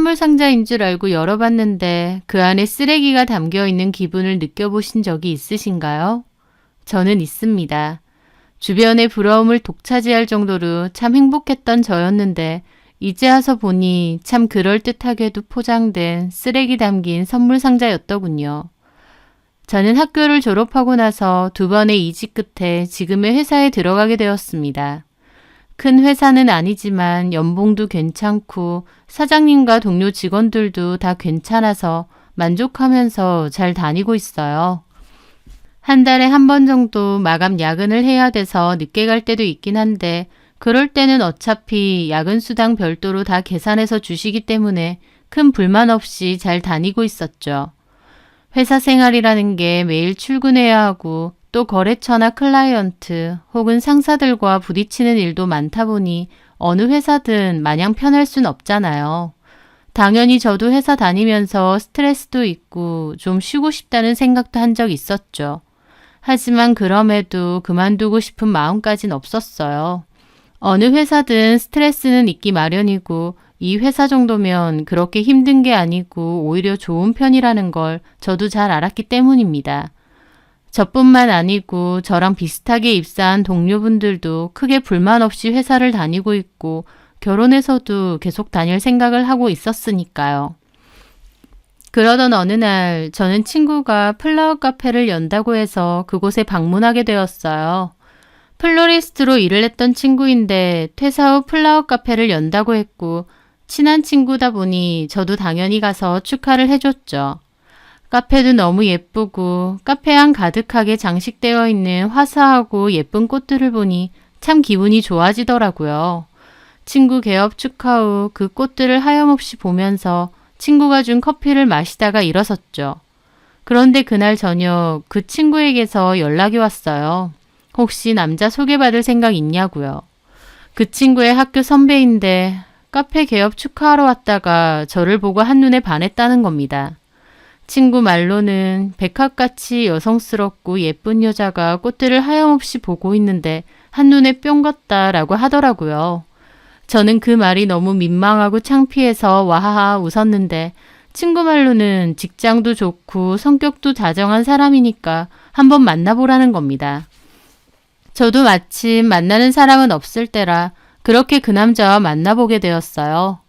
선물 상자인 줄 알고 열어봤는데 그 안에 쓰레기가 담겨 있는 기분을 느껴보신 적이 있으신가요? 저는 있습니다. 주변의 부러움을 독차지할 정도로 참 행복했던 저였는데 이제 와서 보니 참 그럴듯하게도 포장된 쓰레기 담긴 선물 상자였더군요. 저는 학교를 졸업하고 나서 2번의 이직 끝에 지금의 회사에 들어가게 되었습니다. 큰 회사는 아니지만 연봉도 괜찮고 사장님과 동료 직원들도 다 괜찮아서 만족하면서 잘 다니고 있어요. 한 달에 한 번 정도 마감 야근을 해야 돼서 늦게 갈 때도 있긴 한데 그럴 때는 어차피 야근 수당 별도로 다 계산해서 주시기 때문에 큰 불만 없이 잘 다니고 있었죠. 회사 생활이라는 게 매일 출근해야 하고 또 거래처나 클라이언트 혹은 상사들과 부딪히는 일도 많다 보니 어느 회사든 마냥 편할 순 없잖아요. 당연히 저도 회사 다니면서 스트레스도 있고 좀 쉬고 싶다는 생각도 한 적 있었죠. 하지만 그럼에도 그만두고 싶은 마음까진 없었어요. 어느 회사든 스트레스는 있기 마련이고 이 회사 정도면 그렇게 힘든 게 아니고 오히려 좋은 편이라는 걸 저도 잘 알았기 때문입니다. 저뿐만 아니고 저랑 비슷하게 입사한 동료분들도 크게 불만 없이 회사를 다니고 있고 결혼해서도 계속 다닐 생각을 하고 있었으니까요. 그러던 어느 날 저는 친구가 플라워 카페를 연다고 해서 그곳에 방문하게 되었어요. 플로리스트로 일을 했던 친구인데 퇴사 후 플라워 카페를 연다고 했고 친한 친구다 보니 저도 당연히 가서 축하를 해줬죠. 카페도 너무 예쁘고 카페 안 가득하게 장식되어 있는 화사하고 예쁜 꽃들을 보니 참 기분이 좋아지더라고요. 친구 개업 축하 후 그 꽃들을 하염없이 보면서 친구가 준 커피를 마시다가 일어섰죠. 그런데 그날 저녁 그 친구에게서 연락이 왔어요. 혹시 남자 소개받을 생각 있냐고요. 그 친구의 학교 선배인데 카페 개업 축하하러 왔다가 저를 보고 한눈에 반했다는 겁니다. 친구 말로는 백합같이 여성스럽고 예쁜 여자가 꽃들을 하염없이 보고 있는데 한눈에 뿅 같다라고 하더라고요. 저는 그 말이 너무 민망하고 창피해서 와하하 웃었는데 친구 말로는 직장도 좋고 성격도 다정한 사람이니까 한번 만나보라는 겁니다. 저도 마침 만나는 사람은 없을 때라 그렇게 그 남자와 만나보게 되었어요.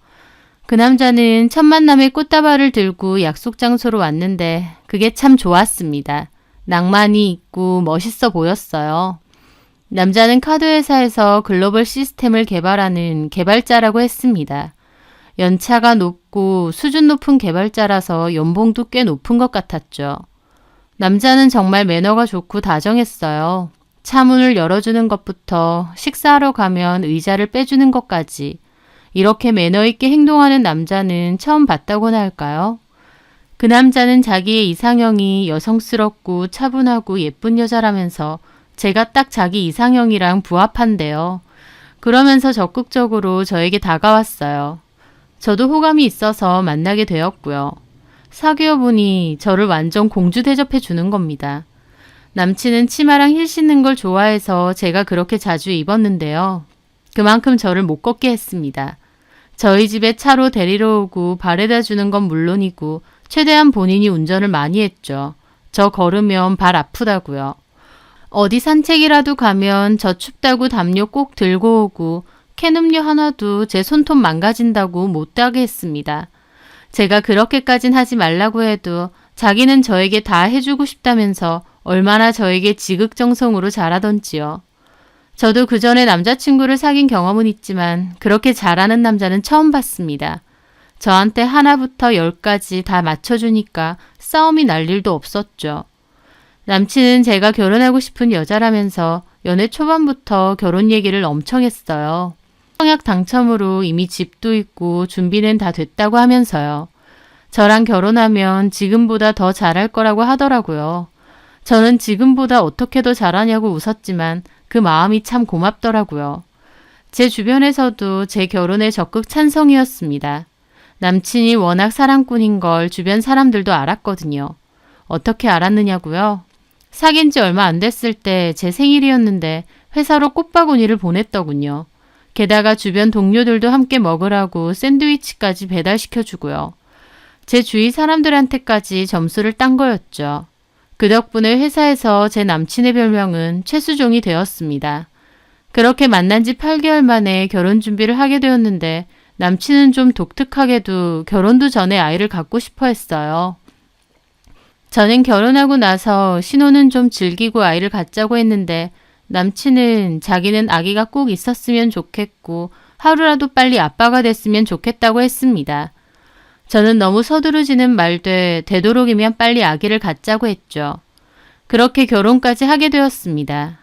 그 남자는 첫 만남에 꽃다발을 들고 약속 장소로 왔는데 그게 참 좋았습니다. 낭만이 있고 멋있어 보였어요. 남자는 카드회사에서 글로벌 시스템을 개발하는 개발자라고 했습니다. 연차가 높고 수준 높은 개발자라서 연봉도 꽤 높은 것 같았죠. 남자는 정말 매너가 좋고 다정했어요. 차 문을 열어주는 것부터 식사하러 가면 의자를 빼주는 것까지 이렇게 매너 있게 행동하는 남자는 처음 봤다고나 할까요? 그 남자는 자기의 이상형이 여성스럽고 차분하고 예쁜 여자라면서 제가 딱 자기 이상형이랑 부합한대요. 그러면서 적극적으로 저에게 다가왔어요. 저도 호감이 있어서 만나게 되었고요. 사귀어 보니 저를 완전 공주 대접해 주는 겁니다. 남친은 치마랑 힐 신는 걸 좋아해서 제가 그렇게 자주 입었는데요. 그만큼 저를 못 걷게 했습니다. 저희 집에 차로 데리러 오고 바래다 주는 건 물론이고 최대한 본인이 운전을 많이 했죠. 저 걸으면 발 아프다고요. 어디 산책이라도 가면 저 춥다고 담요 꼭 들고 오고 캔 음료 하나도 제 손톱 망가진다고 못 따게 했습니다. 제가 그렇게까진 하지 말라고 해도 자기는 저에게 다 해주고 싶다면서 얼마나 저에게 지극정성으로 잘하던지요. 저도 그 전에 남자친구를 사귄 경험은 있지만 그렇게 잘하는 남자는 처음 봤습니다. 저한테 하나부터 10까지 다 맞춰주니까 싸움이 날 일도 없었죠. 남친은 제가 결혼하고 싶은 여자라면서 연애 초반부터 결혼 얘기를 엄청 했어요. 청약 당첨으로 이미 집도 있고 준비는 다 됐다고 하면서요. 저랑 결혼하면 지금보다 더 잘할 거라고 하더라고요. 저는 지금보다 어떻게 더 잘하냐고 웃었지만 그 마음이 참 고맙더라고요. 제 주변에서도 제 결혼에 적극 찬성이었습니다. 남친이 워낙 사랑꾼인 걸 주변 사람들도 알았거든요. 어떻게 알았느냐고요? 사귄 지 얼마 안 됐을 때 제 생일이었는데 회사로 꽃바구니를 보냈더군요. 게다가 주변 동료들도 함께 먹으라고 샌드위치까지 배달시켜주고요. 제 주위 사람들한테까지 점수를 딴 거였죠. 그 덕분에 회사에서 제 남친의 별명은 최수종이 되었습니다. 그렇게 만난 지 8개월 만에 결혼 준비를 하게 되었는데 남친은 좀 독특하게도 결혼도 전에 아이를 갖고 싶어 했어요. 저는 결혼하고 나서 신혼은 좀 즐기고 아이를 갖자고 했는데 남친은 자기는 아기가 꼭 있었으면 좋겠고 하루라도 빨리 아빠가 됐으면 좋겠다고 했습니다. 저는 너무 서두르지는 말되 되도록이면 빨리 아기를 갖자고 했죠. 그렇게 결혼까지 하게 되었습니다.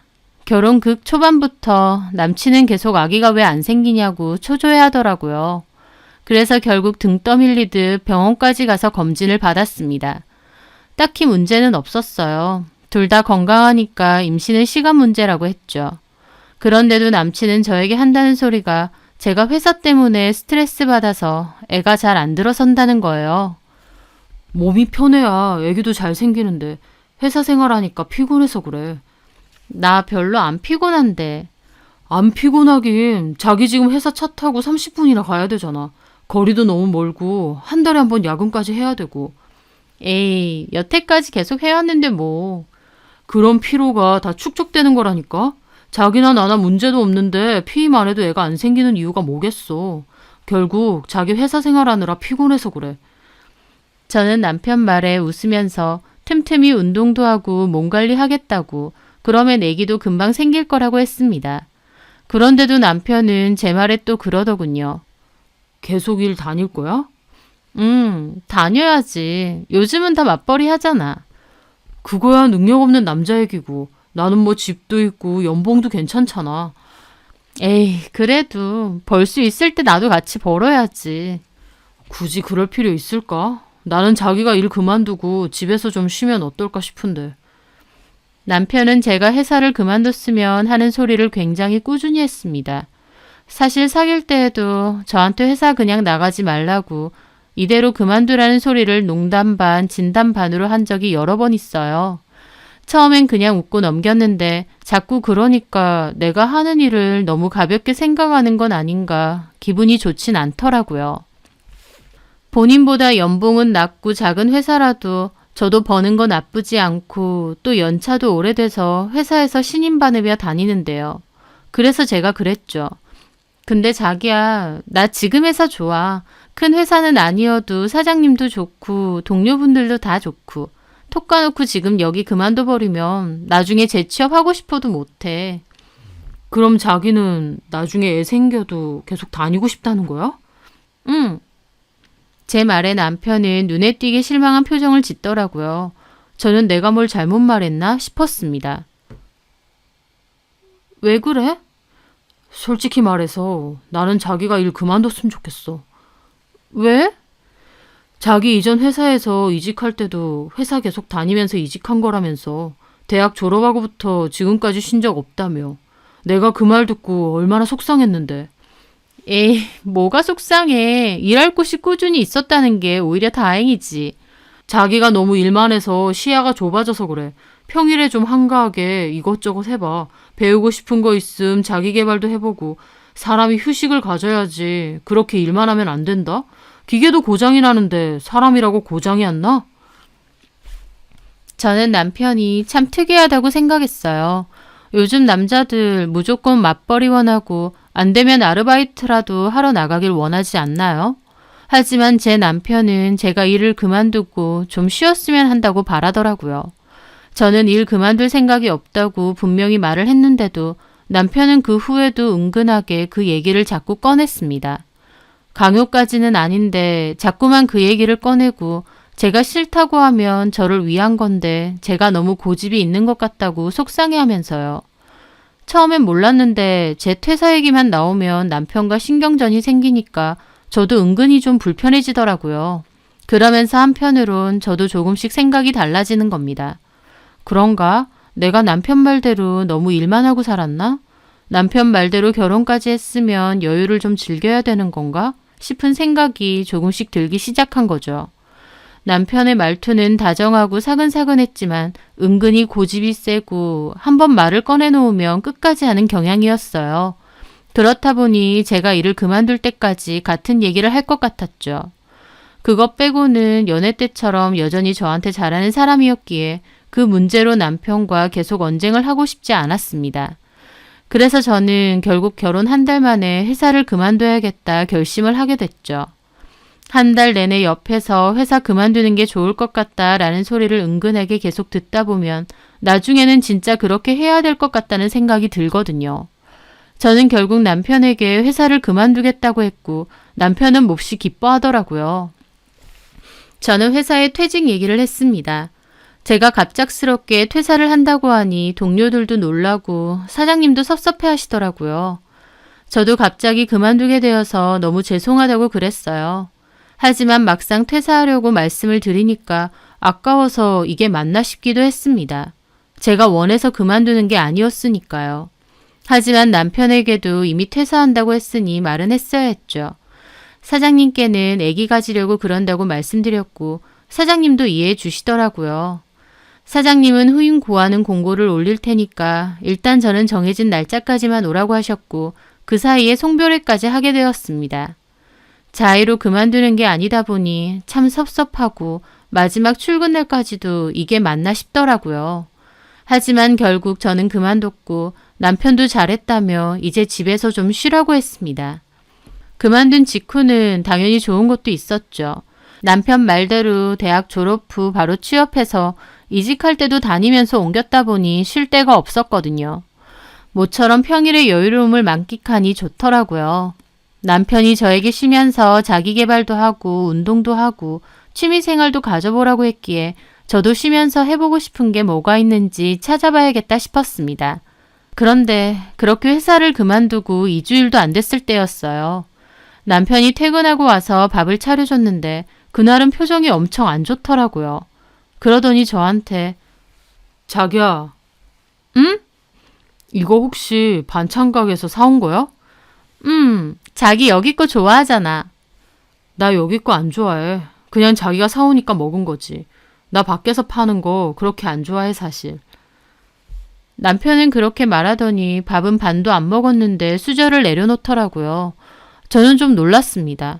결혼 극 초반부터 남친은 계속 아기가 왜 안 생기냐고 초조해하더라고요. 그래서 결국 등 떠밀리듯 병원까지 가서 검진을 받았습니다. 딱히 문제는 없었어요. 둘 다 건강하니까 임신은 시간 문제라고 했죠. 그런데도 남친은 저에게 한다는 소리가 제가 회사 때문에 스트레스 받아서 애가 잘 안 들어선다는 거예요. 몸이 편해야 애기도 잘 생기는데 회사 생활하니까 피곤해서 그래. 나 별로 안 피곤한데. 안 피곤하긴 자기 지금 회사 차 타고 30분이나 가야 되잖아. 거리도 너무 멀고 한 달에 한 번 야근까지 해야 되고. 에이, 여태까지 계속 해왔는데 뭐. 그런 피로가 다 축적되는 거라니까? 자기나 나나 문제도 없는데 피임 안 해도 애가 안 생기는 이유가 뭐겠어. 결국 자기 회사 생활하느라 피곤해서 그래. 저는 남편 말에 웃으면서 틈틈이 운동도 하고 몸 관리하겠다고 그러면 애기도 금방 생길 거라고 했습니다. 그런데도 남편은 제 말에 또 그러더군요. 계속 일 다닐 거야? 다녀야지. 요즘은 다 맞벌이 하잖아. 그거야 능력 없는 남자 얘기고 나는 뭐 집도 있고 연봉도 괜찮잖아. 에이, 그래도 벌 수 있을 때 나도 같이 벌어야지. 굳이 그럴 필요 있을까? 나는 자기가 일 그만두고 집에서 좀 쉬면 어떨까 싶은데. 남편은 제가 회사를 그만뒀으면 하는 소리를 굉장히 꾸준히 했습니다. 사실 사귈 때에도 저한테 회사 그냥 나가지 말라고 이대로 그만두라는 소리를 농담 반 진담 반으로 한 적이 여러 번 있어요. 처음엔 그냥 웃고 넘겼는데 자꾸 그러니까 내가 하는 일을 너무 가볍게 생각하는 건 아닌가 기분이 좋진 않더라고요. 본인보다 연봉은 낮고 작은 회사라도 저도 버는 건 나쁘지 않고 또 연차도 오래돼서 회사에서 신임 받으며 다니는데요. 그래서 제가 그랬죠. 근데 자기야, 나 지금 회사 좋아. 큰 회사는 아니어도 사장님도 좋고 동료분들도 다 좋고 톡 까놓고 지금 여기 그만둬버리면 나중에 재취업하고 싶어도 못해. 그럼 자기는 나중에 애 생겨도 계속 다니고 싶다는 거야? 응. 제 말에 남편은 눈에 띄게 실망한 표정을 짓더라고요. 저는 내가 뭘 잘못 말했나 싶었습니다. 왜 그래? 솔직히 말해서 나는 자기가 일 그만뒀으면 좋겠어. 왜? 자기 이전 회사에서 이직할 때도 회사 계속 다니면서 이직한 거라면서 대학 졸업하고부터 지금까지 쉰 적 없다며. 내가 그 말 듣고 얼마나 속상했는데. 에이, 뭐가 속상해. 일할 곳이 꾸준히 있었다는 게 오히려 다행이지. 자기가 너무 일만 해서 시야가 좁아져서 그래. 평일에 좀 한가하게 이것저것 해봐. 배우고 싶은 거 있음 자기 개발도 해보고. 사람이 휴식을 가져야지. 그렇게 일만 하면 안 된다? 기계도 고장이 나는데 사람이라고 고장이 안 나? 저는 남편이 참 특이하다고 생각했어요. 요즘 남자들 무조건 맞벌이 원하고 안 되면 아르바이트라도 하러 나가길 원하지 않나요? 하지만 제 남편은 제가 일을 그만두고 좀 쉬었으면 한다고 바라더라고요. 저는 일 그만둘 생각이 없다고 분명히 말을 했는데도 남편은 그 후에도 은근하게 그 얘기를 자꾸 꺼냈습니다. 강요까지는 아닌데 자꾸만 그 얘기를 꺼내고 제가 싫다고 하면 저를 위한 건데 제가 너무 고집이 있는 것 같다고 속상해하면서요. 처음엔 몰랐는데 제 퇴사 얘기만 나오면 남편과 신경전이 생기니까 저도 은근히 좀 불편해지더라고요. 그러면서 한편으론 저도 조금씩 생각이 달라지는 겁니다. 그런가? 내가 남편 말대로 너무 일만 하고 살았나? 남편 말대로 결혼까지 했으면 여유를 좀 즐겨야 되는 건가? 싶은 생각이 조금씩 들기 시작한 거죠. 남편의 말투는 다정하고 사근사근했지만 은근히 고집이 세고 한번 말을 꺼내놓으면 끝까지 하는 경향이었어요. 그렇다 보니 제가 일을 그만둘 때까지 같은 얘기를 할 것 같았죠. 그것 빼고는 연애 때처럼 여전히 저한테 잘하는 사람이었기에 그 문제로 남편과 계속 언쟁을 하고 싶지 않았습니다. 그래서 저는 결국 결혼 한 달 만에 회사를 그만둬야겠다 결심을 하게 됐죠. 한 달 내내 옆에서 회사 그만두는 게 좋을 것 같다라는 소리를 은근하게 계속 듣다 보면 나중에는 진짜 그렇게 해야 될 것 같다는 생각이 들거든요. 저는 결국 남편에게 회사를 그만두겠다고 했고 남편은 몹시 기뻐하더라고요. 저는 회사에 퇴직 얘기를 했습니다. 제가 갑작스럽게 퇴사를 한다고 하니 동료들도 놀라고 사장님도 섭섭해 하시더라고요. 저도 갑자기 그만두게 되어서 너무 죄송하다고 그랬어요. 하지만 막상 퇴사하려고 말씀을 드리니까 아까워서 이게 맞나 싶기도 했습니다. 제가 원해서 그만두는 게 아니었으니까요. 하지만 남편에게도 이미 퇴사한다고 했으니 말은 했어야 했죠. 사장님께는 아기 가지려고 그런다고 말씀드렸고 사장님도 이해해 주시더라고요. 사장님은 후임 구하는 공고를 올릴 테니까 일단 저는 정해진 날짜까지만 오라고 하셨고 그 사이에 송별회까지 하게 되었습니다. 자의로 그만두는 게 아니다 보니 참 섭섭하고 마지막 출근 날까지도 이게 맞나 싶더라고요. 하지만 결국 저는 그만뒀고 남편도 잘했다며 이제 집에서 좀 쉬라고 했습니다. 그만둔 직후는 당연히 좋은 것도 있었죠. 남편 말대로 대학 졸업 후 바로 취업해서 이직할 때도 다니면서 옮겼다 보니 쉴 데가 없었거든요. 모처럼 평일의 여유로움을 만끽하니 좋더라고요. 남편이 저에게 쉬면서 자기 개발도 하고 운동도 하고 취미생활도 가져보라고 했기에 저도 쉬면서 해보고 싶은 게 뭐가 있는지 찾아봐야겠다 싶었습니다. 그런데 그렇게 회사를 그만두고 2주일도 안 됐을 때였어요. 남편이 퇴근하고 와서 밥을 차려줬는데 그날은 표정이 엄청 안 좋더라고요. 그러더니 저한테 자기야, 응? 이거 혹시 반찬 가게에서 사온 거야? 자기 여기 거 좋아하잖아. 나 여기 거 안 좋아해. 그냥 자기가 사오니까 먹은 거지. 나 밖에서 파는 거 그렇게 안 좋아해 사실. 남편은 그렇게 말하더니 밥은 반도 안 먹었는데 수저를 내려놓더라고요. 저는 좀 놀랐습니다.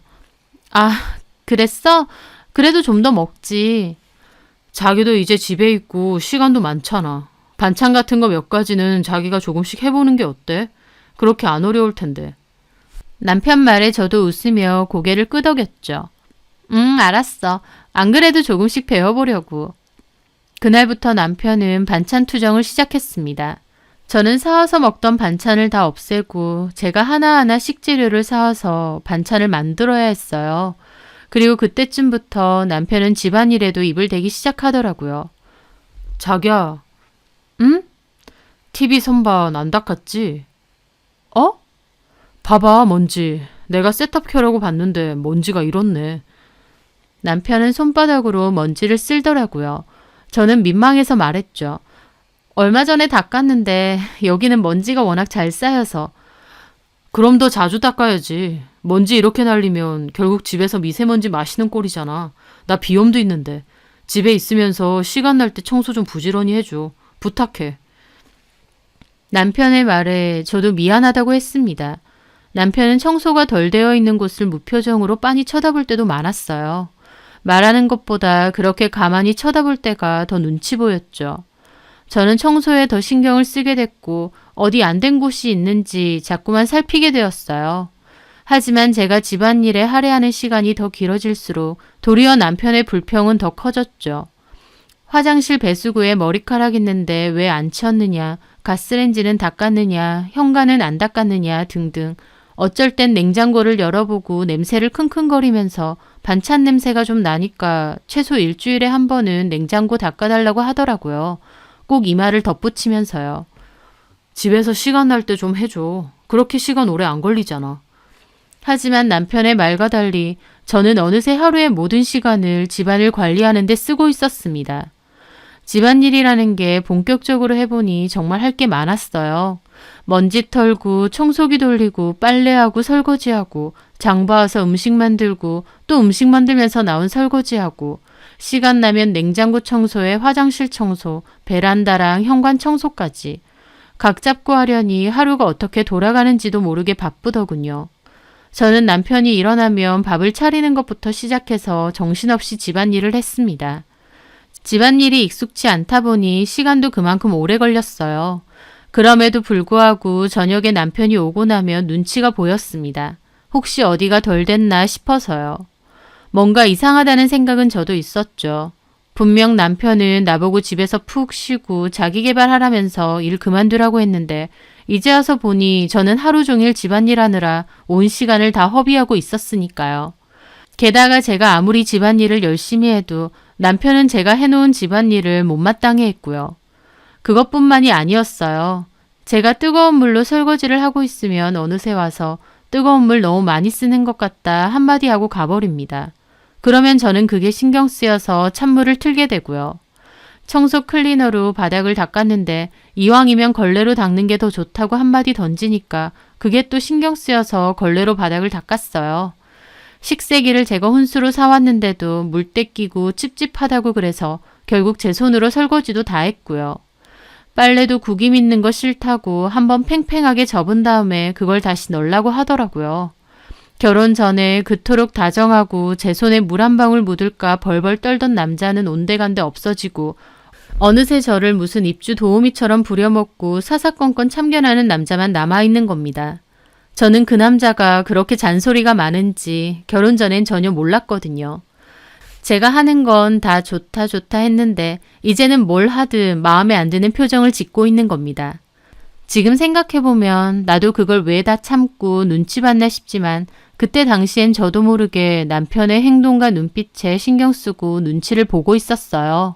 아, 그랬어? 그래도 좀 더 먹지. 자기도 이제 집에 있고 시간도 많잖아. 반찬 같은 거 몇 가지는 자기가 조금씩 해보는 게 어때? 그렇게 안 어려울 텐데. 남편 말에 저도 웃으며 고개를 끄덕였죠. 알았어. 안 그래도 조금씩 배워보려고. 그날부터 남편은 반찬 투정을 시작했습니다. 저는 사와서 먹던 반찬을 다 없애고 제가 하나하나 식재료를 사와서 반찬을 만들어야 했어요. 그리고 그때쯤부터 남편은 집안일에도 입을 대기 시작하더라고요. 자기야, 응? TV 선반 안 닦았지? 어? 봐봐, 먼지. 내가 셋업 켜려고 봤는데 먼지가 이렇네. 남편은 손바닥으로 먼지를 쓸더라고요. 저는 민망해서 말했죠. 얼마 전에 닦았는데 여기는 먼지가 워낙 잘 쌓여서. 그럼 더 자주 닦아야지. 먼지 이렇게 날리면 결국 집에서 미세먼지 마시는 꼴이잖아. 나 비염도 있는데. 집에 있으면서 시간 날 때 청소 좀 부지런히 해줘. 부탁해. 남편의 말에 저도 미안하다고 했습니다. 남편은 청소가 덜 되어 있는 곳을 무표정으로 빤히 쳐다볼 때도 많았어요. 말하는 것보다 그렇게 가만히 쳐다볼 때가 더 눈치 보였죠. 저는 청소에 더 신경을 쓰게 됐고 어디 안 된 곳이 있는지 자꾸만 살피게 되었어요. 하지만 제가 집안일에 할애하는 시간이 더 길어질수록 도리어 남편의 불평은 더 커졌죠. 화장실 배수구에 머리카락 있는데 왜 안 치웠느냐, 가스레인지는 닦았느냐, 현관은 안 닦았느냐 등등 어쩔 땐 냉장고를 열어보고 냄새를 킁킁거리면서 반찬 냄새가 좀 나니까 최소 일주일에 한 번은 냉장고 닦아달라고 하더라고요. 꼭 이 말을 덧붙이면서요. 집에서 시간 날 때 좀 해줘. 그렇게 시간 오래 안 걸리잖아. 하지만 남편의 말과 달리 저는 어느새 하루의 모든 시간을 집안을 관리하는 데 쓰고 있었습니다. 집안일이라는 게 본격적으로 해보니 정말 할 게 많았어요. 먼지 털고 청소기 돌리고 빨래하고 설거지하고 장 봐와서 음식 만들고 또 음식 만들면서 나온 설거지하고 시간 나면 냉장고 청소에 화장실 청소, 베란다랑 현관 청소까지. 각 잡고 하려니 하루가 어떻게 돌아가는지도 모르게 바쁘더군요. 저는 남편이 일어나면 밥을 차리는 것부터 시작해서 정신없이 집안일을 했습니다. 집안일이 익숙치 않다 보니 시간도 그만큼 오래 걸렸어요. 그럼에도 불구하고 저녁에 남편이 오고 나면 눈치가 보였습니다. 혹시 어디가 덜 됐나 싶어서요. 뭔가 이상하다는 생각은 저도 있었죠. 분명 남편은 나보고 집에서 푹 쉬고 자기 개발하라면서 일 그만두라고 했는데 이제 와서 보니 저는 하루 종일 집안일 하느라 온 시간을 다 허비하고 있었으니까요. 게다가 제가 아무리 집안일을 열심히 해도 남편은 제가 해놓은 집안일을 못마땅해 했고요. 그것뿐만이 아니었어요. 제가 뜨거운 물로 설거지를 하고 있으면 어느새 와서 뜨거운 물 너무 많이 쓰는 것 같다 한마디 하고 가버립니다. 그러면 저는 그게 신경 쓰여서 찬물을 틀게 되고요. 청소 클리너로 바닥을 닦았는데 이왕이면 걸레로 닦는 게 더 좋다고 한마디 던지니까 그게 또 신경 쓰여서 걸레로 바닥을 닦았어요. 식세기를 제가 혼수로 사왔는데도 물때 끼고 찝찝하다고 그래서 결국 제 손으로 설거지도 다 했고요. 빨래도 구김 있는 거 싫다고 한번 팽팽하게 접은 다음에 그걸 다시 널라고 하더라고요. 결혼 전에 그토록 다정하고 제 손에 물 한 방울 묻을까 벌벌 떨던 남자는 온데간데 없어지고 어느새 저를 무슨 입주 도우미처럼 부려먹고 사사건건 참견하는 남자만 남아있는 겁니다. 저는 그 남자가 그렇게 잔소리가 많은지 결혼 전엔 전혀 몰랐거든요. 제가 하는 건 다 좋다 했는데 이제는 뭘 하든 마음에 안 드는 표정을 짓고 있는 겁니다. 지금 생각해보면 나도 그걸 왜 다 참고 눈치 봤나 싶지만 그때 당시엔 저도 모르게 남편의 행동과 눈빛에 신경 쓰고 눈치를 보고 있었어요.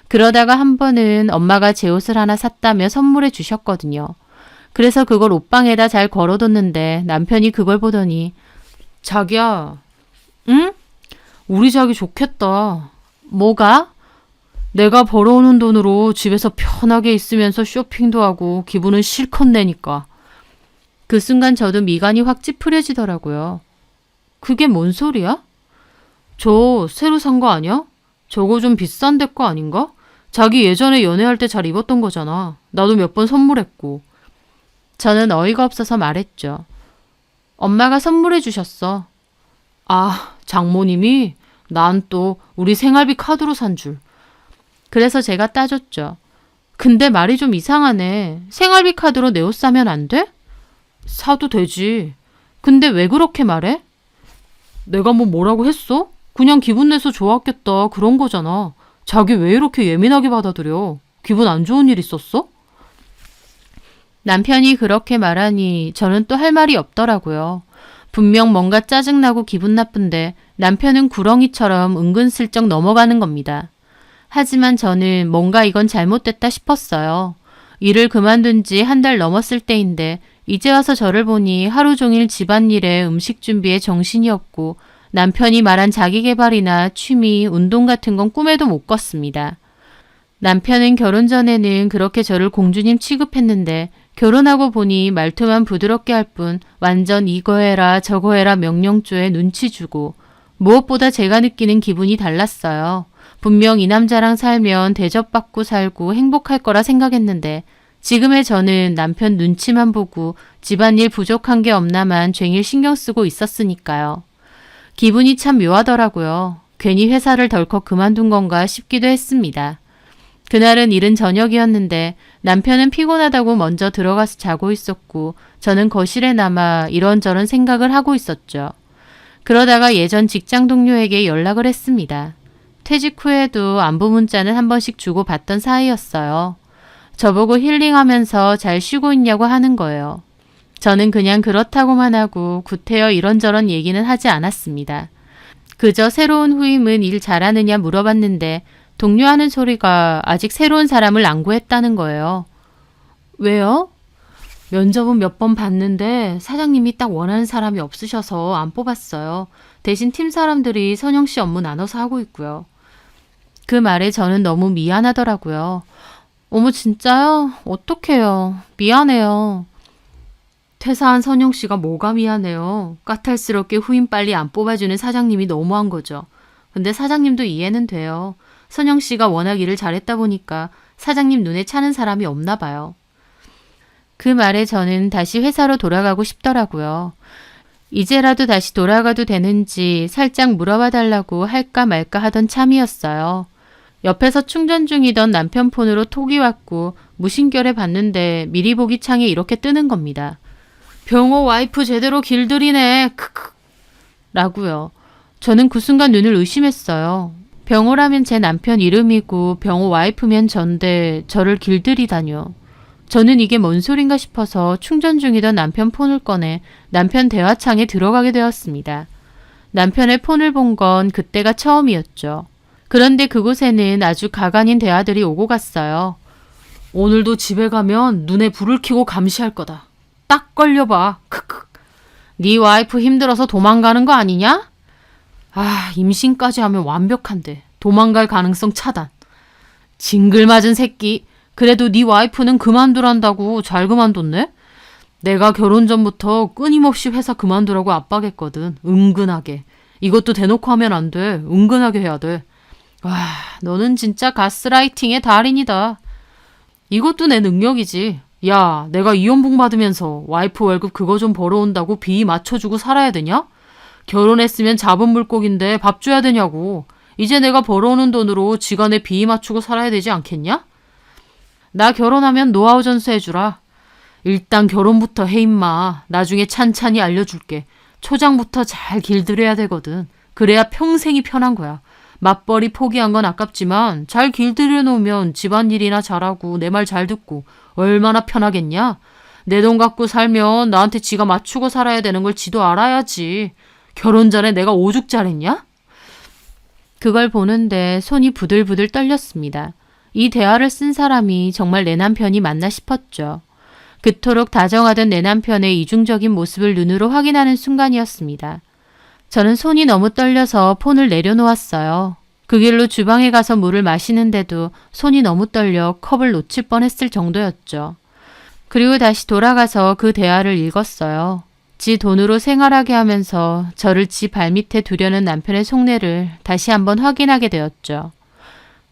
그러다가 한 번은 엄마가 제 옷을 하나 샀다며 선물해 주셨거든요. 그래서 그걸 옷방에다 잘 걸어뒀는데 남편이 그걸 보더니 자기야, 응? 우리 자기 좋겠다. 뭐가? 내가 벌어오는 돈으로 집에서 편하게 있으면서 쇼핑도 하고 기분은 실컷 내니까. 그 순간 저도 미간이 확 찌푸려지더라고요. 그게 뭔 소리야? 저 새로 산 거 아니야? 저거 좀 비싼 데 거 아닌가? 자기 예전에 연애할 때 잘 입었던 거잖아. 나도 몇 번 선물했고. 저는 어이가 없어서 말했죠. 엄마가 선물해 주셨어. 아, 장모님이? 난 또 우리 생활비 카드로 산 줄. 그래서 제가 따졌죠. 근데 말이 좀 이상하네. 생활비 카드로 내 옷 사면 안 돼? 사도 되지. 근데 왜 그렇게 말해? 내가 뭐 뭐라고 했어? 그냥 기분 내서 좋았겠다 그런 거잖아. 자기 왜 이렇게 예민하게 받아들여? 기분 안 좋은 일 있었어? 남편이 그렇게 말하니 저는 또 할 말이 없더라고요. 분명 뭔가 짜증나고 기분 나쁜데 남편은 구렁이처럼 은근슬쩍 넘어가는 겁니다. 하지만 저는 뭔가 이건 잘못됐다 싶었어요. 일을 그만둔 지 한 달 넘었을 때인데 이제 와서 저를 보니 하루 종일 집안일에 음식 준비에 정신이 없고 남편이 말한 자기계발이나 취미, 운동 같은 건 꿈에도 못 꿨습니다. 남편은 결혼 전에는 그렇게 저를 공주님 취급했는데 결혼하고 보니 말투만 부드럽게 할 뿐 완전 이거 해라 저거 해라 명령조에 눈치 주고 무엇보다 제가 느끼는 기분이 달랐어요. 분명 이 남자랑 살면 대접받고 살고 행복할 거라 생각했는데 지금의 저는 남편 눈치만 보고 집안일 부족한 게 없나만 쟁일 신경 쓰고 있었으니까요. 기분이 참 묘하더라고요. 괜히 회사를 덜컥 그만둔 건가 싶기도 했습니다. 그날은 이른 저녁이었는데 남편은 피곤하다고 먼저 들어가서 자고 있었고 저는 거실에 남아 이런저런 생각을 하고 있었죠. 그러다가 예전 직장 동료에게 연락을 했습니다. 퇴직 후에도 안부 문자는 한 번씩 주고받던 사이였어요. 저보고 힐링하면서 잘 쉬고 있냐고 하는 거예요. 저는 그냥 그렇다고만 하고 구태여 이런저런 얘기는 하지 않았습니다. 그저 새로운 후임은 일 잘하느냐 물어봤는데 동료하는 소리가 아직 새로운 사람을 안 구했다는 거예요. 왜요? 면접은 몇 번 봤는데 사장님이 딱 원하는 사람이 없으셔서 안 뽑았어요. 대신 팀 사람들이 선영 씨 업무 나눠서 하고 있고요. 그 말에 저는 너무 미안하더라고요. 어머 진짜요? 어떡해요. 미안해요. 퇴사한 선영 씨가 뭐가 미안해요. 까탈스럽게 후임 빨리 안 뽑아주는 사장님이 너무한 거죠. 근데 사장님도 이해는 돼요. 선영 씨가 워낙 일을 잘했다 보니까 사장님 눈에 차는 사람이 없나 봐요. 그 말에 저는 다시 회사로 돌아가고 싶더라고요. 이제라도 다시 돌아가도 되는지 살짝 물어봐 달라고 할까 말까 하던 참이었어요. 옆에서 충전 중이던 남편 폰으로 톡이 왔고 무심결에 봤는데 미리 보기 창에 이렇게 뜨는 겁니다. 병호 와이프 제대로 길들이네. 크크. 라고요. 저는 그 순간 눈을 의심했어요. 병호라면 제 남편 이름이고 병호 와이프면 전데 저를 길들이다뇨. 저는 이게 뭔 소린가 싶어서 충전 중이던 남편 폰을 꺼내 남편 대화창에 들어가게 되었습니다. 남편의 폰을 본 건 그때가 처음이었죠. 그런데 그곳에는 아주 가관인 대화들이 오고 갔어요. 오늘도 집에 가면 눈에 불을 켜고 감시할 거다. 딱 걸려봐. 크크. 네 와이프 힘들어서 도망가는 거 아니냐? 아, 임신까지 하면 완벽한데 도망갈 가능성 차단. 징글맞은 새끼. 그래도 네 와이프는 그만두란다고 잘 그만뒀네? 내가 결혼 전부터 끊임없이 회사 그만두라고 압박했거든. 은근하게. 이것도 대놓고 하면 안 돼. 은근하게 해야 돼. 와, 너는 진짜 가스라이팅의 달인이다. 이것도 내 능력이지. 야, 내가 이혼복 받으면서 와이프 월급 그거 좀 벌어온다고 비 맞춰주고 살아야 되냐? 결혼했으면 잡은 물고기인데 밥 줘야 되냐고. 이제 내가 벌어오는 돈으로 지간에 비 맞추고 살아야 되지 않겠냐? 나 결혼하면 노하우 전수해주라. 일단 결혼부터 해 임마. 나중에 찬찬히 알려줄게. 초장부터 잘 길들여야 되거든. 그래야 평생이 편한 거야. 맞벌이 포기한 건 아깝지만 잘 길들여 놓으면 집안일이나 잘하고 내 말 잘 듣고 얼마나 편하겠냐? 내 돈 갖고 살면 나한테 지가 맞추고 살아야 되는 걸 지도 알아야지. 결혼 전에 내가 오죽 잘했냐? 그걸 보는데 손이 부들부들 떨렸습니다. 이 대화를 쓴 사람이 정말 내 남편이 맞나 싶었죠. 그토록 다정하던 내 남편의 이중적인 모습을 눈으로 확인하는 순간이었습니다. 저는 손이 너무 떨려서 폰을 내려놓았어요. 그 길로 주방에 가서 물을 마시는데도 손이 너무 떨려 컵을 놓칠 뻔했을 정도였죠. 그리고 다시 돌아가서 그 대화를 읽었어요. 지 돈으로 생활하게 하면서 저를 지 발밑에 두려는 남편의 속내를 다시 한번 확인하게 되었죠.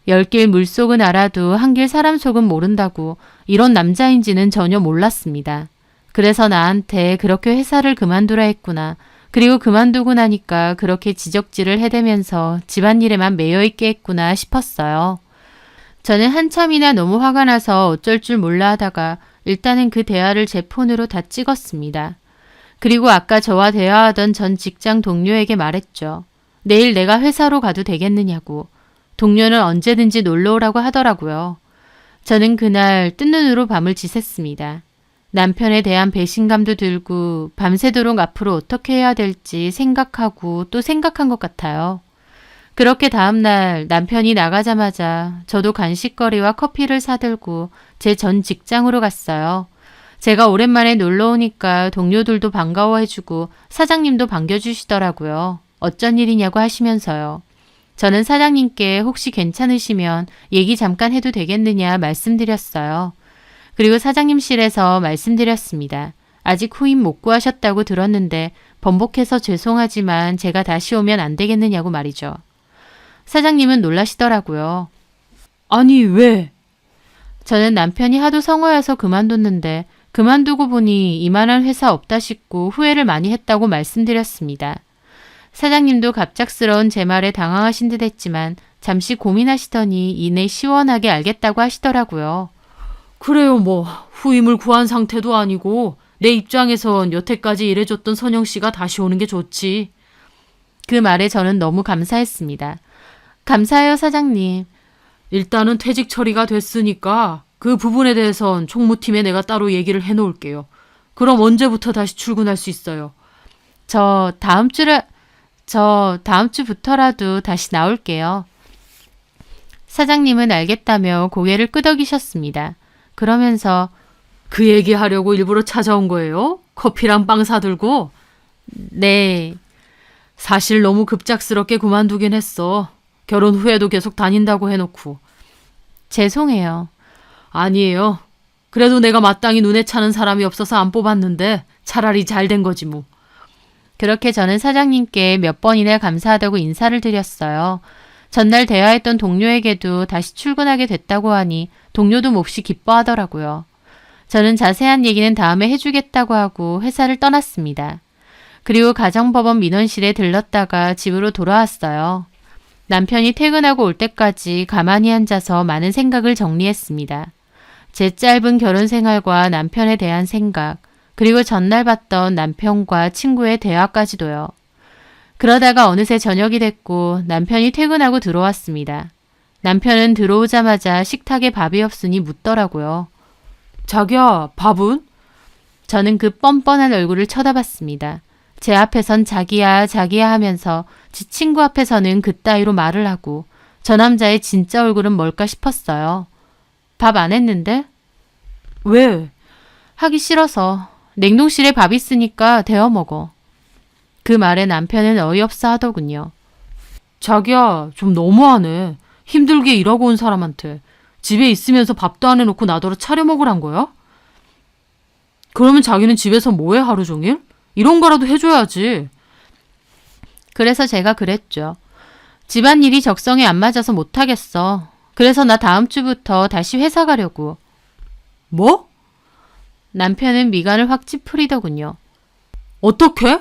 열길 물속은 알아도 한길 사람 속은 모른다고 이런 남자인지는 전혀 몰랐습니다. 그래서 나한테 그렇게 회사를 그만두라 했구나. 그리고 그만두고 나니까 그렇게 지적질을 해대면서 집안일에만 매여있게 했구나 싶었어요. 저는 한참이나 너무 화가 나서 어쩔 줄 몰라 하다가 일단은 그 대화를 제 폰으로 다 찍었습니다. 그리고 아까 저와 대화하던 전 직장 동료에게 말했죠. 내일 내가 회사로 가도 되겠느냐고. 동료는 언제든지 놀러 오라고 하더라고요. 저는 그날 뜬 눈으로 밤을 지샜습니다. 남편에 대한 배신감도 들고 밤새도록 앞으로 어떻게 해야 될지 생각하고 또 생각한 것 같아요. 그렇게 다음날 남편이 나가자마자 저도 간식거리와 커피를 사들고 제 전 직장으로 갔어요. 제가 오랜만에 놀러 오니까 동료들도 반가워해주고 사장님도 반겨주시더라고요. 어쩐 일이냐고 하시면서요. 저는 사장님께 혹시 괜찮으시면 얘기 잠깐 해도 되겠느냐 말씀드렸어요. 그리고 사장님실에서 말씀드렸습니다. 아직 후임 못 구하셨다고 들었는데 번복해서 죄송하지만 제가 다시 오면 안 되겠느냐고 말이죠. 사장님은 놀라시더라고요. 아니 왜? 저는 남편이 하도 성화여서 그만뒀는데 그만두고 보니 이만한 회사 없다 싶고 후회를 많이 했다고 말씀드렸습니다. 사장님도 갑작스러운 제 말에 당황하신 듯 했지만 잠시 고민하시더니 이내 시원하게 알겠다고 하시더라고요. 그래요 뭐 후임을 구한 상태도 아니고 내 입장에선 여태까지 일해줬던 선영씨가 다시 오는 게 좋지. 그 말에 저는 너무 감사했습니다. 감사해요 사장님. 일단은 퇴직 처리가 됐으니까 그 부분에 대해선 총무팀에 내가 따로 얘기를 해놓을게요. 그럼 언제부터 다시 출근할 수 있어요? 저 다음 주부터라도 다시 나올게요. 사장님은 알겠다며 고개를 끄덕이셨습니다. 그러면서 그 얘기하려고 일부러 찾아온 거예요? 커피랑 빵 사들고? 네. 사실 너무 급작스럽게 그만두긴 했어. 결혼 후에도 계속 다닌다고 해놓고. 죄송해요. 아니에요. 그래도 내가 마땅히 눈에 차는 사람이 없어서 안 뽑았는데 차라리 잘 된 거지 뭐. 그렇게 저는 사장님께 몇 번이나 감사하다고 인사를 드렸어요. 전날 대화했던 동료에게도 다시 출근하게 됐다고 하니 동료도 몹시 기뻐하더라고요. 저는 자세한 얘기는 다음에 해주겠다고 하고 회사를 떠났습니다. 그리고 가정법원 민원실에 들렀다가 집으로 돌아왔어요. 남편이 퇴근하고 올 때까지 가만히 앉아서 많은 생각을 정리했습니다. 제 짧은 결혼 생활과 남편에 대한 생각, 그리고 전날 봤던 남편과 친구의 대화까지도요. 그러다가 어느새 저녁이 됐고 남편이 퇴근하고 들어왔습니다. 남편은 들어오자마자 식탁에 밥이 없으니 묻더라고요. 자기야, 밥은? 저는 그 뻔뻔한 얼굴을 쳐다봤습니다. 제 앞에선 자기야 자기야 하면서 지 친구 앞에서는 그따위로 말을 하고 저 남자의 진짜 얼굴은 뭘까 싶었어요. 밥 안 했는데? 왜? 하기 싫어서. 냉동실에 밥 있으니까 데워 먹어. 그 말에 남편은 어이없어 하더군요. 자기야, 좀 너무하네. 힘들게 일하고 온 사람한테 집에 있으면서 밥도 안 해놓고 나더러 차려 먹으란 거야? 그러면 자기는 집에서 뭐해 하루 종일? 이런 거라도 해줘야지. 그래서 제가 그랬죠. 집안일이 적성에 안 맞아서 못하겠어. 그래서 나 다음 주부터 다시 회사 가려고. 뭐? 남편은 미간을 확 찌푸리더군요. 어떻게?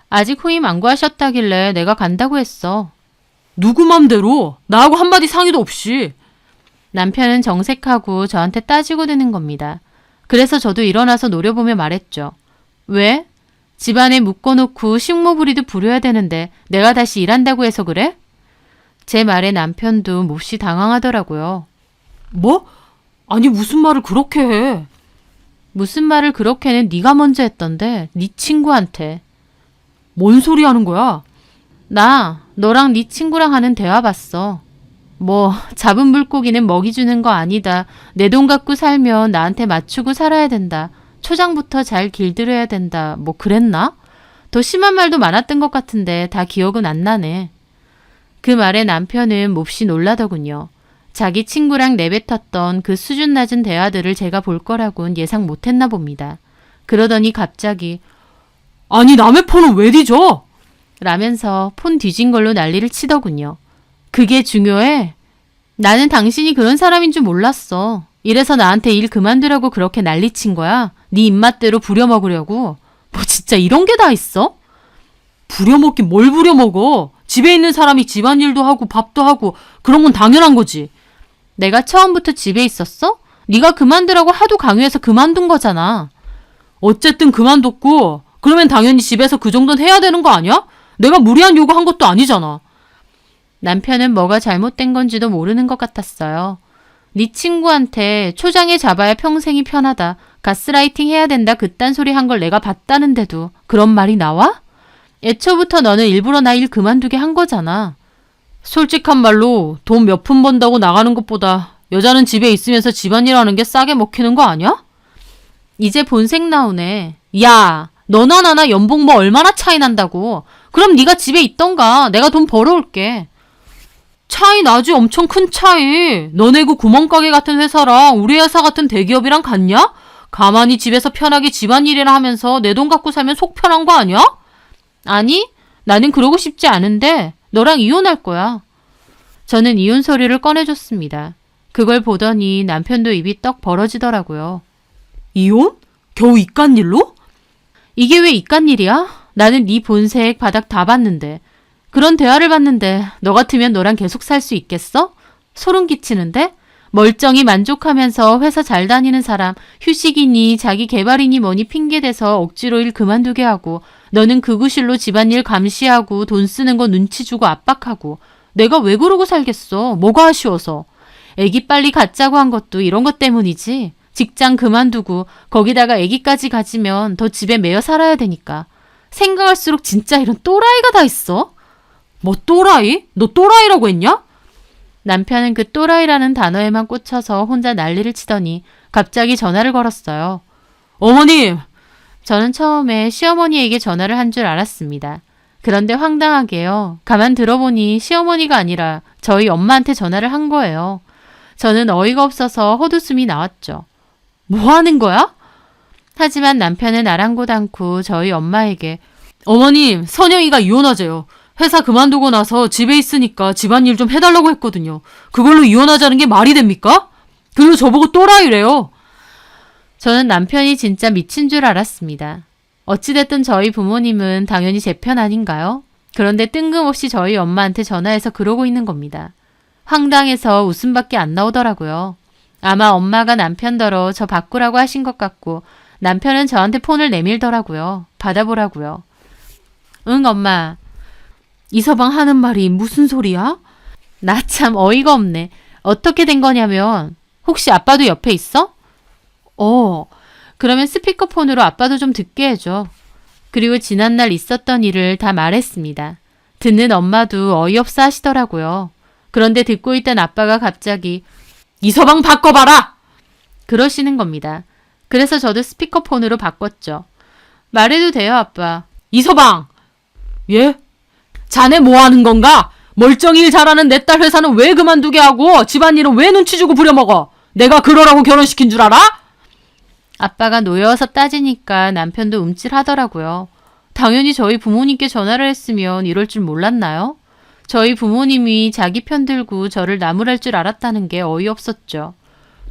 아직 후임 안 구하셨다길래 내가 간다고 했어. 누구 맘대로? 나하고 한마디 상의도 없이. 남편은 정색하고 저한테 따지고 드는 겁니다. 그래서 저도 일어나서 노려보며 말했죠. 왜? 집안에 묶어놓고 식모부리도 부려야 되는데 내가 다시 일한다고 해서 그래? 제 말에 남편도 몹시 당황하더라고요. 뭐? 아니 무슨 말을 그렇게 해? 무슨 말을 그렇게는 네가 먼저 했던데 네 친구한테. 뭔 소리 하는 거야? 나 너랑 네 친구랑 하는 대화 봤어. 뭐 잡은 물고기는 먹이 주는 거 아니다. 내 돈 갖고 살면 나한테 맞추고 살아야 된다. 초장부터 잘 길들여야 된다. 뭐 그랬나? 더 심한 말도 많았던 것 같은데 다 기억은 안 나네. 그 말에 남편은 몹시 놀라더군요. 자기 친구랑 내뱉었던 그 수준 낮은 대화들을 제가 볼 거라고는 예상 못했나 봅니다. 그러더니 갑자기 아니 남의 폰은 왜 뒤져? 라면서 폰 뒤진 걸로 난리를 치더군요. 그게 중요해? 나는 당신이 그런 사람인 줄 몰랐어. 이래서 나한테 일 그만두라고 그렇게 난리친 거야? 네 입맛대로 부려먹으려고? 뭐 진짜 이런 게 다 있어? 부려먹긴 뭘 부려먹어? 집에 있는 사람이 집안일도 하고 밥도 하고 그런 건 당연한 거지. 내가 처음부터 집에 있었어? 네가 그만두라고 하도 강요해서 그만둔 거잖아. 어쨌든 그만뒀고 그러면 당연히 집에서 그 정도는 해야 되는 거 아니야? 내가 무리한 요구한 것도 아니잖아. 남편은 뭐가 잘못된 건지도 모르는 것 같았어요. 네 친구한테 초장에 잡아야 평생이 편하다. 가스라이팅 해야 된다. 그딴 소리 한 걸 내가 봤다는데도 그런 말이 나와? 애초부터 너는 일부러 나 일 그만두게 한 거잖아. 솔직한 말로 돈 몇 푼 번다고 나가는 것보다 여자는 집에 있으면서 집안일 하는 게 싸게 먹히는 거 아니야? 이제 본색 나오네. 야, 너나 나나 연봉 뭐 얼마나 차이 난다고. 그럼 네가 집에 있던가. 내가 돈 벌어올게. 차이 나지. 엄청 큰 차이. 너네 그 구멍가게 같은 회사랑 우리 회사 같은 대기업이랑 같냐? 가만히 집에서 편하게 집안일이나 하면서 내 돈 갖고 살면 속 편한 거 아니야? 아니, 나는 그러고 싶지 않은데 너랑 이혼할 거야. 저는 이혼 소리를 꺼내줬습니다. 그걸 보더니 남편도 입이 떡 벌어지더라고요. 이혼? 겨우 이깟 일로? 이게 왜 이깟 일이야? 나는 네 본색 바닥 다 봤는데. 그런 대화를 봤는데 너 같으면 너랑 계속 살 수 있겠어? 소름 끼치는데? 멀쩡히 만족하면서 회사 잘 다니는 사람, 휴식이니 자기 개발이니 뭐니 핑계대서 억지로 일 그만두게 하고 너는 그 구실로 집안일 감시하고 돈 쓰는 거 눈치 주고 압박하고 내가 왜 그러고 살겠어? 뭐가 아쉬워서. 애기 빨리 갖자고 한 것도 이런 것 때문이지. 직장 그만두고 거기다가 애기까지 가지면 더 집에 매여 살아야 되니까. 생각할수록 진짜 이런 또라이가 다 있어. 뭐 또라이? 너 또라이라고 했냐? 남편은 그 또라이라는 단어에만 꽂혀서 혼자 난리를 치더니 갑자기 전화를 걸었어요. 어머님! 저는 처음에 시어머니에게 전화를 한 줄 알았습니다. 그런데 황당하게요. 가만 들어보니 시어머니가 아니라 저희 엄마한테 전화를 한 거예요. 저는 어이가 없어서 헛웃음이 나왔죠. 뭐 하는 거야? 하지만 남편은 아랑곳 않고 저희 엄마에게 어머님, 선영이가 이혼하재요. 회사 그만두고 나서 집에 있으니까 집안일 좀 해달라고 했거든요. 그걸로 이혼하자는 게 말이 됩니까? 그리고 저보고 또라이래요. 저는 남편이 진짜 미친 줄 알았습니다. 어찌됐든 저희 부모님은 당연히 제 편 아닌가요? 그런데 뜬금없이 저희 엄마한테 전화해서 그러고 있는 겁니다. 황당해서 웃음밖에 안 나오더라고요. 아마 엄마가 남편더러 저 바꾸라고 하신 것 같고 남편은 저한테 폰을 내밀더라고요. 받아보라고요. 응, 엄마. 이서방 하는 말이 무슨 소리야? 나 참 어이가 없네. 어떻게 된 거냐면 혹시 아빠도 옆에 있어? 그러면 스피커폰으로 아빠도 좀 듣게 해줘. 그리고 지난날 있었던 일을 다 말했습니다. 듣는 엄마도 어이없어 하시더라고요. 그런데 듣고 있던 아빠가 갑자기 이서방 바꿔봐라! 그러시는 겁니다. 그래서 저도 스피커폰으로 바꿨죠. 말해도 돼요, 아빠. 이서방! 예? 자네 뭐 하는 건가? 멀쩡히 일 잘하는 내 딸 회사는 왜 그만두게 하고 집안일은 왜 눈치 주고 부려먹어? 내가 그러라고 결혼시킨 줄 알아? 아빠가 노여워서 따지니까 남편도 움찔하더라고요. 당연히 저희 부모님께 전화를 했으면 이럴 줄 몰랐나요? 저희 부모님이 자기 편 들고 저를 나무랄 줄 알았다는 게 어이없었죠.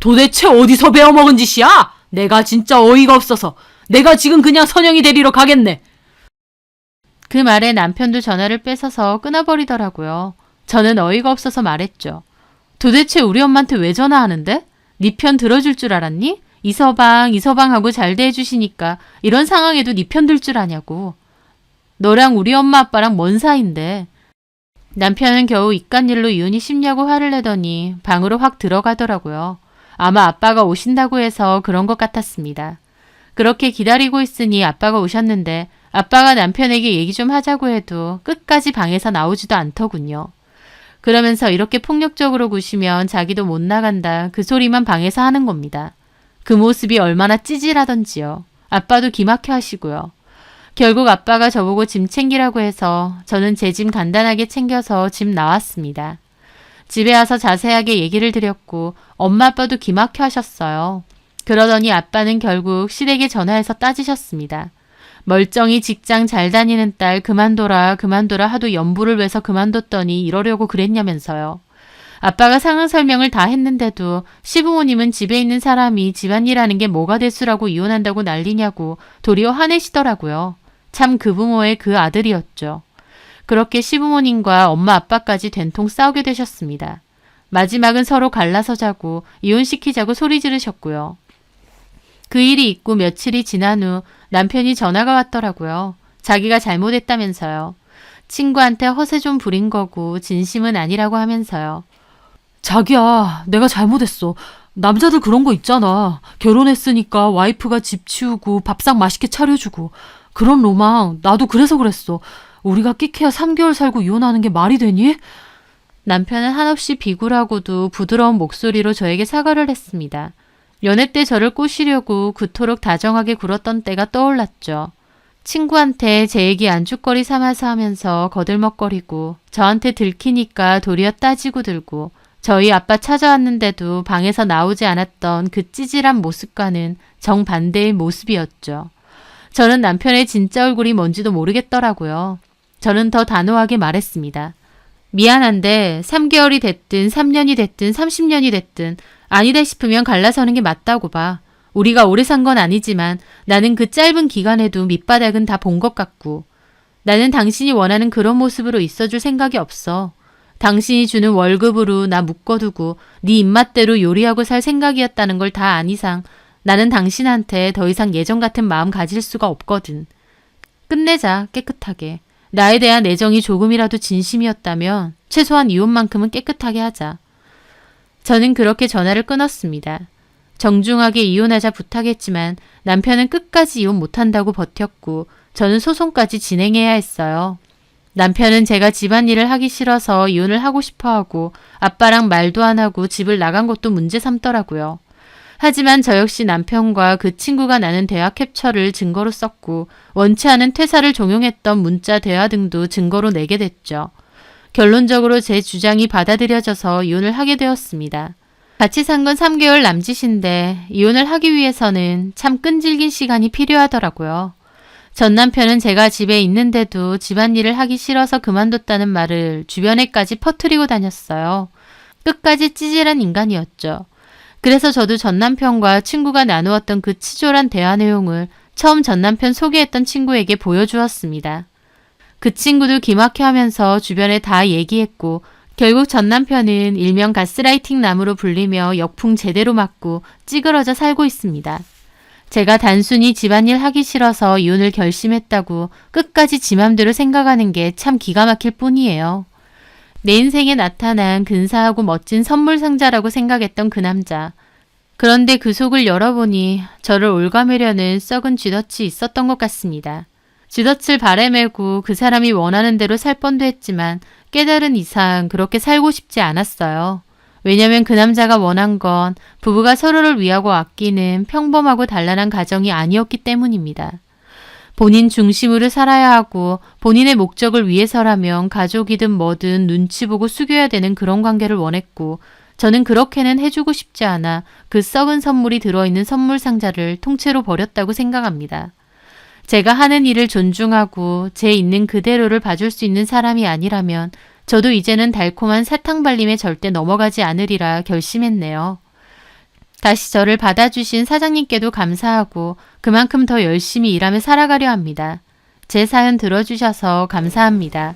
도대체 어디서 배워먹은 짓이야? 내가 진짜 어이가 없어서 내가 지금 그냥 선영이 데리러 가겠네. 그 말에 남편도 전화를 뺏어서 끊어버리더라고요. 저는 어이가 없어서 말했죠. 도대체 우리 엄마한테 왜 전화하는데? 네 편 들어줄 줄 알았니? 이서방하고 잘 대해주시니까 이런 상황에도 네 편 들 줄 아냐고. 너랑 우리 엄마 아빠랑 뭔 사이인데. 남편은 겨우 이깟일로 이혼이 쉽냐고 화를 내더니 방으로 확 들어가더라고요. 아마 아빠가 오신다고 해서 그런 것 같았습니다. 그렇게 기다리고 있으니 아빠가 오셨는데 아빠가 남편에게 얘기 좀 하자고 해도 끝까지 방에서 나오지도 않더군요. 그러면서 이렇게 폭력적으로 구시면 자기도 못 나간다 그 소리만 방에서 하는 겁니다. 그 모습이 얼마나 찌질하던지요. 아빠도 기막혀 하시고요. 결국 아빠가 저보고 짐 챙기라고 해서 저는 제 짐 간단하게 챙겨서 집 나왔습니다. 집에 와서 자세하게 얘기를 드렸고 엄마 아빠도 기막혀 하셨어요. 그러더니 아빠는 결국 시댁에 전화해서 따지셨습니다. 멀쩡히 직장 잘 다니는 딸 그만둬라 하도 연부를 외서 그만뒀더니 이러려고 그랬냐면서요. 아빠가 상황 설명을 다 했는데도 시부모님은 집에 있는 사람이 집안일하는 게 뭐가 대수라고 이혼한다고 난리냐고 도리어 화내시더라고요. 참 그 부모의 그 아들이었죠. 그렇게 시부모님과 엄마 아빠까지 된통 싸우게 되셨습니다. 마지막은 서로 갈라서자고 이혼시키자고 소리 지르셨고요. 그 일이 있고 며칠이 지난 후 남편이 전화가 왔더라고요. 자기가 잘못했다면서요. 친구한테 허세 좀 부린 거고 진심은 아니라고 하면서요. 자기야, 내가 잘못했어. 남자들 그런 거 있잖아. 결혼했으니까 와이프가 집 치우고 밥상 맛있게 차려주고. 그런 로망, 나도 그래서 그랬어. 우리가 끽해야 3개월 살고 이혼하는 게 말이 되니? 남편은 한없이 비굴하고도 부드러운 목소리로 저에게 사과를 했습니다. 연애 때 저를 꼬시려고 그토록 다정하게 굴었던 때가 떠올랐죠. 친구한테 제 얘기 안주거리 삼아서 하면서 거들먹거리고 저한테 들키니까 도리어 따지고 들고 저희 아빠 찾아왔는데도 방에서 나오지 않았던 그 찌질한 모습과는 정반대의 모습이었죠. 저는 남편의 진짜 얼굴이 뭔지도 모르겠더라고요. 저는 더 단호하게 말했습니다. 미안한데 3개월이 됐든 3년이 됐든 30년이 됐든 아니다 싶으면 갈라서는 게 맞다고 봐. 우리가 오래 산 건 아니지만 나는 그 짧은 기간에도 밑바닥은 다 본 것 같고 나는 당신이 원하는 그런 모습으로 있어줄 생각이 없어. 당신이 주는 월급으로 나 묶어두고 네 입맛대로 요리하고 살 생각이었다는 걸 다 안 이상 나는 당신한테 더 이상 예전 같은 마음 가질 수가 없거든. 끝내자, 깨끗하게. 나에 대한 애정이 조금이라도 진심이었다면 최소한 이혼만큼은 깨끗하게 하자. 저는 그렇게 전화를 끊었습니다. 정중하게 이혼하자 부탁했지만 남편은 끝까지 이혼 못한다고 버텼고 저는 소송까지 진행해야 했어요. 남편은 제가 집안일을 하기 싫어서 이혼을 하고 싶어하고 아빠랑 말도 안 하고 집을 나간 것도 문제 삼더라고요. 하지만 저 역시 남편과 그 친구가 나눈 대화 캡처를 증거로 썼고 원치 않은 퇴사를 종용했던 문자 대화 등도 증거로 내게 됐죠. 결론적으로 제 주장이 받아들여져서 이혼을 하게 되었습니다. 같이 산 건 3개월 남짓인데 이혼을 하기 위해서는 참 끈질긴 시간이 필요하더라고요. 전 남편은 제가 집에 있는데도 집안일을 하기 싫어서 그만뒀다는 말을 주변에까지 퍼뜨리고 다녔어요. 끝까지 찌질한 인간이었죠. 그래서 저도 전 남편과 친구가 나누었던 그 치졸한 대화 내용을 처음 전 남편 소개했던 친구에게 보여주었습니다. 그 친구도 기막혀 하면서 주변에 다 얘기했고 결국 전 남편은 일명 가스라이팅 남으로 불리며 역풍 제대로 맞고 찌그러져 살고 있습니다. 제가 단순히 집안일 하기 싫어서 이혼을 결심했다고 끝까지 지 맘대로 생각하는 게 참 기가 막힐 뿐이에요. 내 인생에 나타난 근사하고 멋진 선물 상자라고 생각했던 그 남자. 그런데 그 속을 열어보니 저를 올가매려는 썩은 쥐덫이 있었던 것 같습니다. 쥐덫을 발에 메고 그 사람이 원하는 대로 살 뻔도 했지만 깨달은 이상 그렇게 살고 싶지 않았어요. 왜냐면 그 남자가 원한 건 부부가 서로를 위하고 아끼는 평범하고 단란한 가정이 아니었기 때문입니다. 본인 중심으로 살아야 하고 본인의 목적을 위해서라면 가족이든 뭐든 눈치 보고 숙여야 되는 그런 관계를 원했고 저는 그렇게는 해주고 싶지 않아 그 썩은 선물이 들어있는 선물 상자를 통째로 버렸다고 생각합니다. 제가 하는 일을 존중하고 제 있는 그대로를 봐줄 수 있는 사람이 아니라면 저도 이제는 달콤한 사탕 발림에 절대 넘어가지 않으리라 결심했네요. 다시 저를 받아주신 사장님께도 감사하고 그만큼 더 열심히 일하며 살아가려 합니다. 제 사연 들어주셔서 감사합니다.